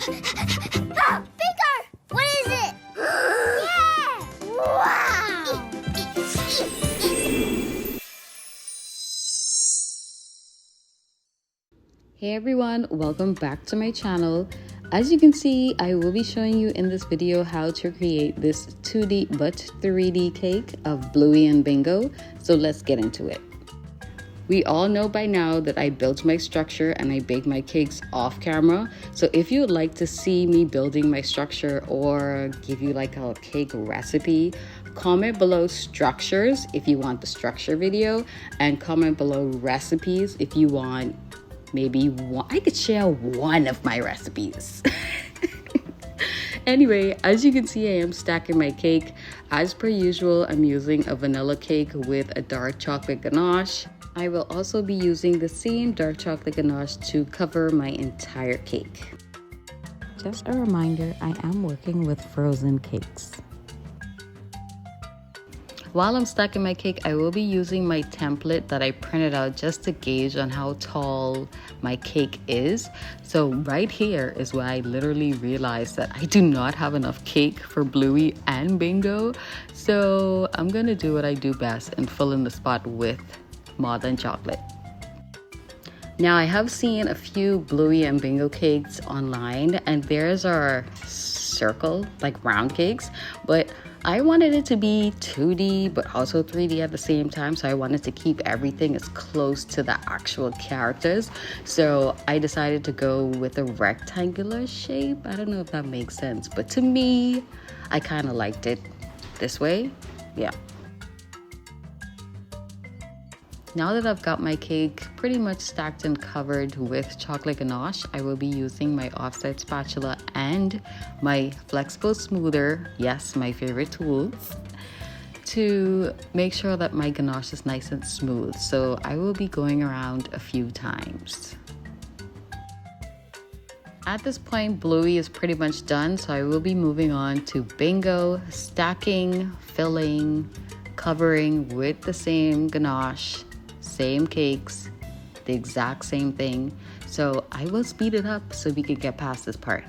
Ah, Bingo! What is it? Yeah! Wow! Hey everyone, welcome back to my channel. As you can see, I will be showing you in this video how to create this 2D but 3D cake of Bluey and Bingo. So let's get into it. We all know by now that I built my structure and I bake my cakes off camera. So if you would like to see me building my structure or give you like a cake recipe, comment below structures if you want the structure video, and comment below recipes if you want maybe one. I could share one of my recipes. Anyway, as you can see, I am stacking my cake. As per usual, I'm using a vanilla cake with a dark chocolate ganache. I will also be using the same dark chocolate ganache to cover my entire cake. Just a reminder, I am working with frozen cakes. While I'm stacking my cake, I will be using my template that I printed out just to gauge on how tall my cake is. So right here is where I literally realized that I do not have enough cake for Bluey and Bingo. So I'm gonna do what I do best and fill in the spot with modern chocolate. Now I have seen a few Bluey and Bingo cakes online, and theirs are circle, like round cakes, but I wanted it to be 2D but also 3D at the same time, so I wanted to keep everything as close to the actual characters. So I decided to go with a rectangular shape. I don't know if that makes sense, but to me, I kind of liked it this way. Yeah. Now that I've got my cake pretty much stacked and covered with chocolate ganache, I will be using my offset spatula and my flexible smoother, yes, my favorite tool, to make sure that my ganache is nice and smooth. So I will be going around a few times. At this point, Bluey is pretty much done, so I will be moving on to Bingo, stacking, filling, covering with the same ganache, same cakes, the exact same thing. So I will speed it up so we can get past this part.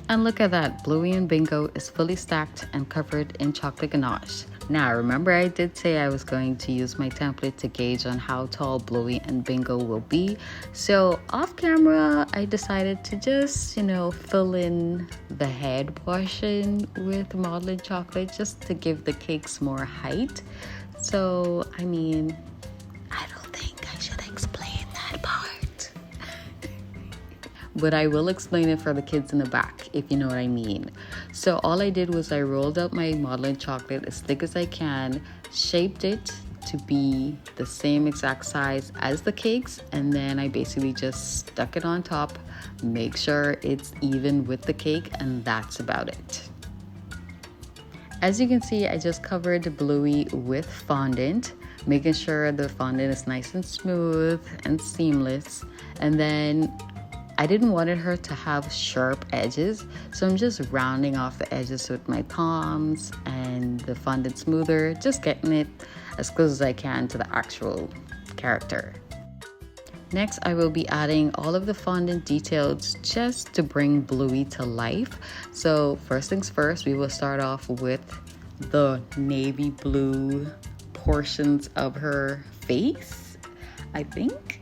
And look at that, Bluey and Bingo is fully stacked and covered in chocolate ganache. Now, remember I did say I was going to use my template to gauge on how tall Bluey and Bingo will be. So off camera, I decided to just, fill in the head portion with modeling chocolate just to give the cakes more height. So, I don't think I should explain that part. But I will explain it for the kids in the back, if you know what I mean. So all I did was I rolled out my modeling chocolate as thick as I can, shaped it to be the same exact size as the cakes, and then I basically just stuck it on top, make sure it's even with the cake, and that's about it. As you can see, I just covered Bluey with fondant, making sure the fondant is nice and smooth and seamless, and then I didn't want her to have sharp edges, so I'm just rounding off the edges with my palms and the fondant smoother, just getting it as close as I can to the actual character. Next, I will be adding all of the fondant details just to bring Bluey to life. So first things first, we will start off with the navy blue portions of her face, I think.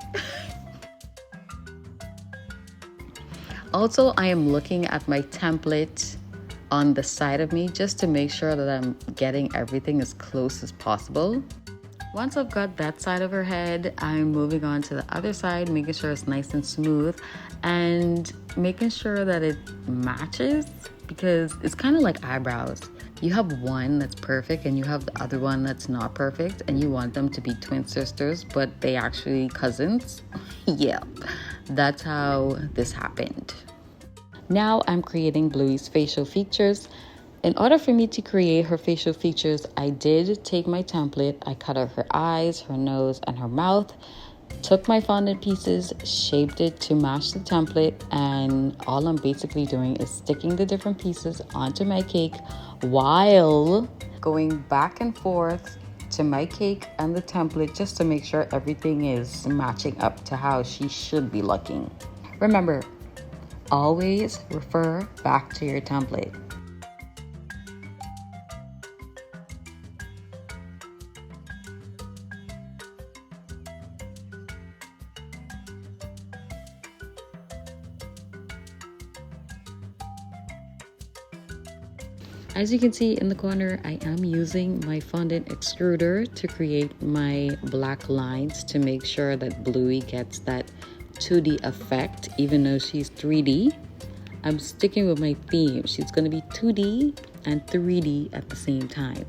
Also, I am looking at my template on the side of me just to make sure that I'm getting everything as close as possible. Once I've got that side of her head, I'm moving on to the other side, making sure it's nice and smooth and making sure that it matches, because it's kind of like eyebrows. you have one that's perfect and you have the other one that's not perfect, and you want them to be twin sisters, but they actually cousins. Yeah, that's how this happened. Now I'm creating Bluey's facial features. In order for me to create her facial features, I did take my template, I cut out her eyes, her nose, and her mouth, took my fondant pieces, shaped it to match the template, and all I'm basically doing is sticking the different pieces onto my cake while going back and forth to my cake and the template just to make sure everything is matching up to how she should be looking. Remember, always refer back to your template. As you can see in the corner, I am using my fondant extruder to create my black lines to make sure that Bluey gets that 2D effect, even though she's 3D. I'm sticking with my theme. She's going to be 2D and 3D at the same time.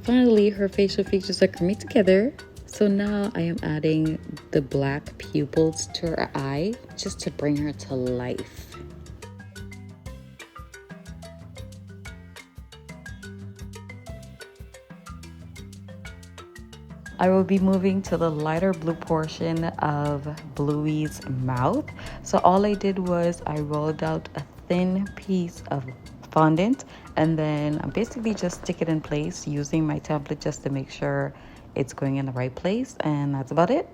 Finally, her facial features are coming together. So now I am adding the black pupils to her eye just to bring her to life. I will be moving to the lighter blue portion of Bluey's mouth. So all I did was I rolled out a thin piece of fondant, and then I basically just stick it in place using my template just to make sure it's going in the right place, and that's about it.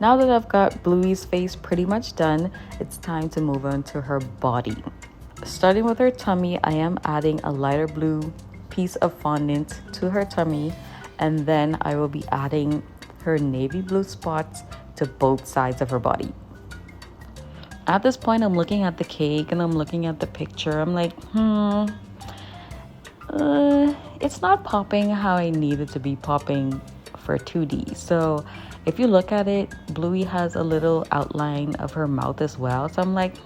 Now that I've got Bluey's face pretty much done, it's time to move on to her body. Starting with her tummy, I am adding a lighter blue piece of fondant to her tummy, and then I will be adding her navy blue spots to both sides of her body. At this point, I'm looking at the cake and I'm looking at the picture. I'm like, it's not popping how I need it to be popping for 2D. So if you look at it, Bluey has a little outline of her mouth as well. So I'm like,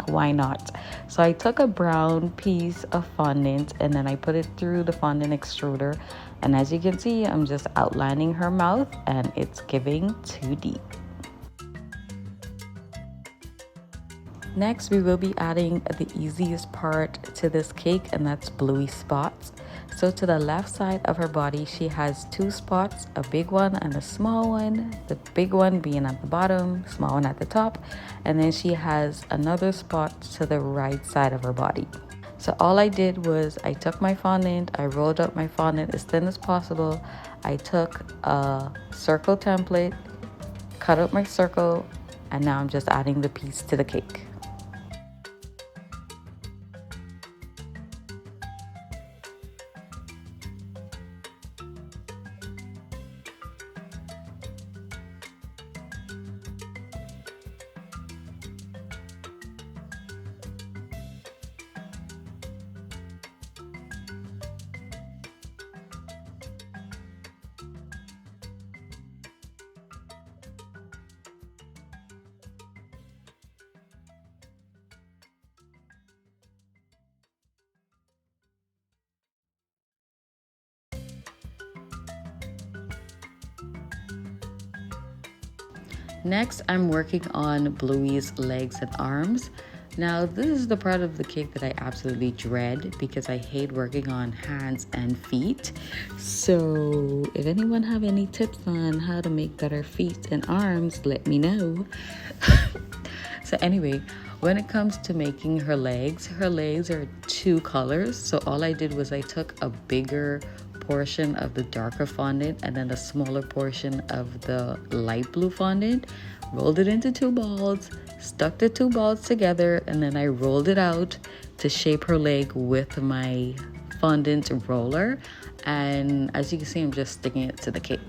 why not? So I took a brown piece of fondant and then I put it through the fondant extruder. And as you can see, I'm just outlining her mouth and it's giving 2D. Next, we will be adding the easiest part to this cake, and that's Bluey spots. So to the left side of her body, she has two spots, a big one and a small one. The big one being at the bottom, small one at the top. And then she has another spot to the right side of her body. So all I did was I took my fondant, I rolled up my fondant as thin as possible. I took a circle template, cut out my circle, and now I'm just adding the piece to the cake. Next, I'm working on Bluey's legs and arms. Now, this is the part of the cake that I absolutely dread because I hate working on hands and feet. So, if anyone have any tips on how to make better feet and arms, let me know. So anyway, when it comes to making her legs are two colors. So all I did was I took a bigger portion of the darker fondant and then a smaller portion of the light blue fondant, rolled it into two balls, stuck the two balls together, and then I rolled it out to shape her leg with my fondant roller. And as you can see, I'm just sticking it to the cake.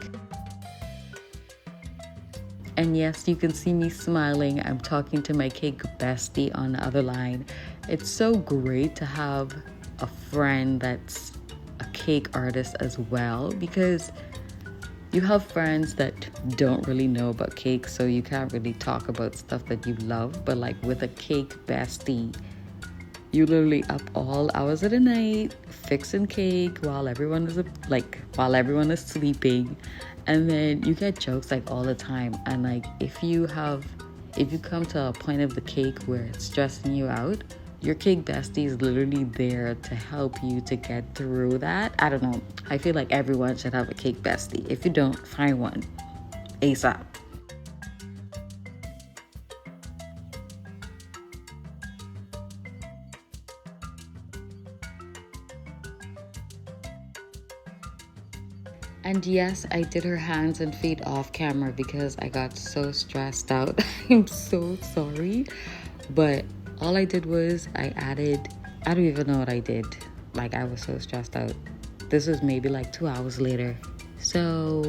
And yes, you can see me smiling. I'm talking to my cake bestie on the other line. It's so great to have a friend that's a cake artist as well, because you have friends that don't really know about cake, so you can't really talk about stuff that you love. But like with a cake bestie, you literally up all hours of the night fixing cake while everyone is sleeping, and then you get jokes like all the time. And like if you come to a point of the cake where it's stressing you out, your cake bestie is literally there to help you to get through that. I don't know, I feel like everyone should have a cake bestie. If you don't, find one ASAP. And yes, I did her hands and feet off camera because I got so stressed out. I'm so sorry. But all I did was I don't even know what I did. Like, I was so stressed out. This was maybe like 2 hours later. So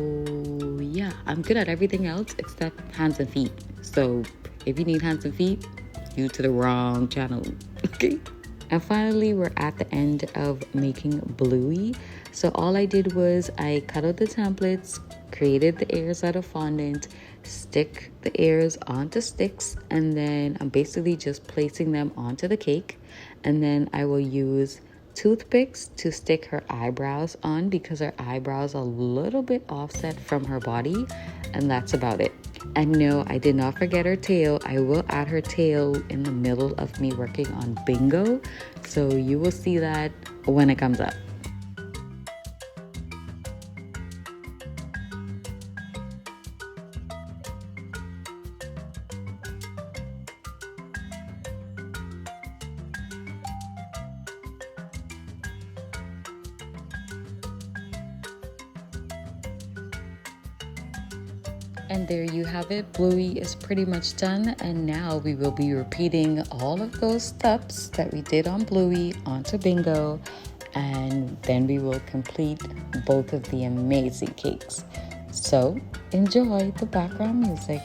yeah, I'm good at everything else except hands and feet. So if you need hands and feet, you to the wrong channel. Okay? And finally, we're at the end of making Bluey. So all I did was I cut out the templates, created the ears out of fondant, stick the ears onto sticks, and then I'm basically just placing them onto the cake. And then I will use toothpicks to stick her eyebrows on because her eyebrows are a little bit offset from her body, and that's about it. And no, I did not forget her tail. I will add her tail in the middle of me working on Bingo, so you will see that when it comes up. And there you have it. Bluey is pretty much done. And now we will be repeating all of those steps that we did on Bluey onto Bingo. And then we will complete both of the amazing cakes. So enjoy the background music.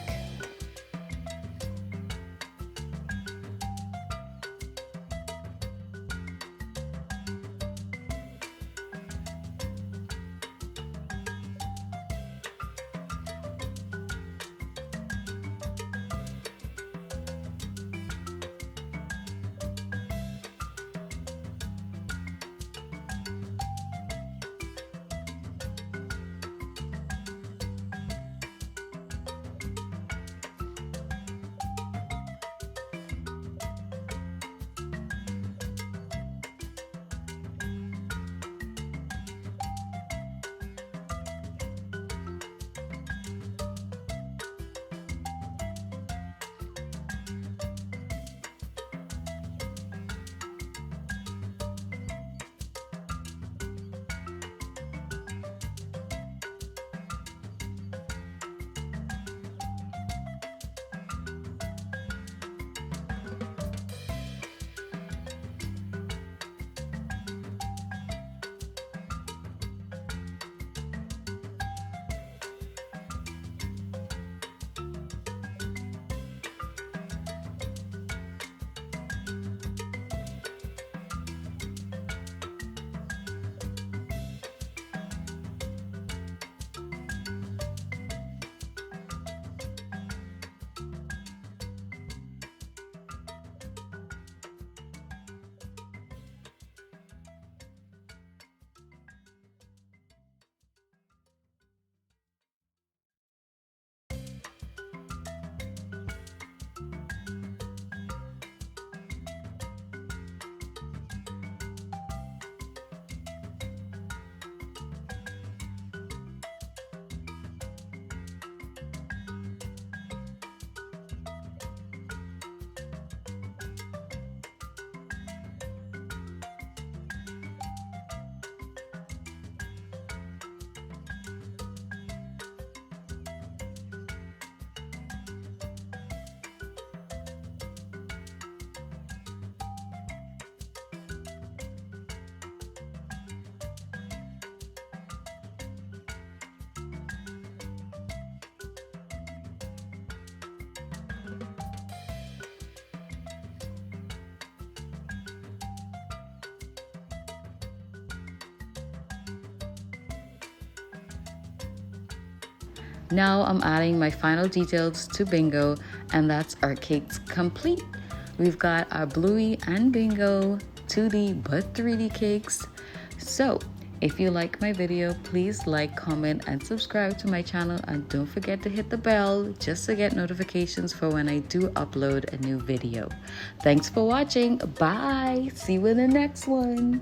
Now I'm adding my final details to Bingo, and that's our cakes complete. We've got our Bluey and Bingo 2D but 3D cakes. So if you like my video, please like, comment, and subscribe to my channel, and don't forget to hit the bell just to get notifications for when I do upload a new video. Thanks for watching. Bye. See you in the next one.